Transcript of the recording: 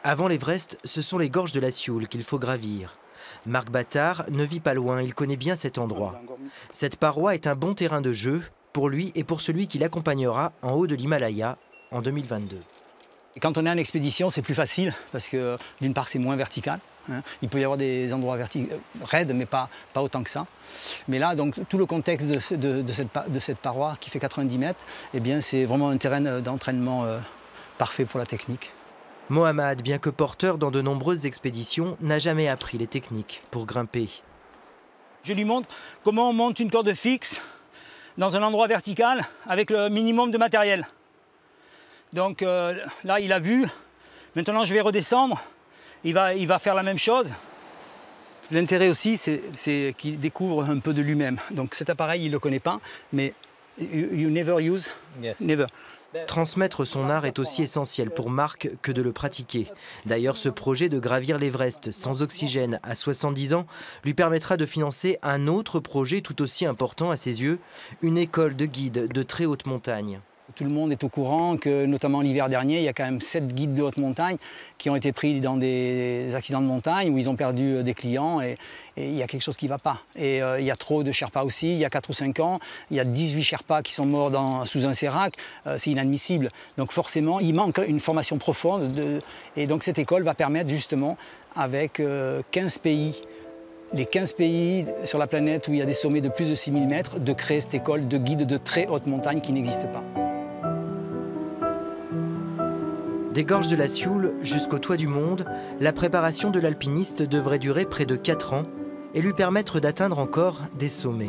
Avant l'Everest, ce sont les gorges de la Sioule qu'il faut gravir. Marc Battard ne vit pas loin, il connaît bien cet endroit. Cette paroi est un bon terrain de jeu pour lui et pour celui qui l'accompagnera en haut de l'Himalaya en 2022. Quand on est en expédition, c'est plus facile parce que d'une part, c'est moins vertical. Il peut y avoir des endroits raides, mais pas autant que ça. Mais là, donc, tout le contexte de cette paroi qui fait 90 mètres, eh bien, c'est vraiment un terrain d'entraînement parfait pour la technique. Mohamed, bien que porteur dans de nombreuses expéditions, n'a jamais appris les techniques pour grimper. Je lui montre comment on monte une corde fixe dans un endroit vertical avec le minimum de matériel. Donc là, il a vu. Maintenant, je vais redescendre. Il va faire la même chose. L'intérêt aussi, c'est qu'il découvre un peu de lui-même. Donc cet appareil, il ne le connaît pas, mais you never use, Yes. never. Transmettre son art est aussi essentiel pour Marc que de le pratiquer. D'ailleurs, ce projet de gravir l'Everest sans oxygène à 70 ans lui permettra de financer un autre projet tout aussi important à ses yeux, une école de guides de très haute montagne. Tout le monde est au courant que, notamment l'hiver dernier, il y a quand même 7 guides de haute montagne qui ont été pris dans des accidents de montagne où ils ont perdu des clients et il y a quelque chose qui ne va pas. Et il y a trop de Sherpas aussi. Il y a 4 ou 5 ans, il y a 18 Sherpas qui sont morts sous un sérac. C'est inadmissible. Donc forcément, il manque une formation profonde. Et donc cette école va permettre justement, avec 15 pays, les 15 pays sur la planète où il y a des sommets de plus de 6000 mètres, de créer cette école de guides de très haute montagne qui n'existe pas. Des gorges de la Sioule jusqu'au toit du monde, la préparation de l'alpiniste devrait durer près de 4 ans et lui permettre d'atteindre encore des sommets.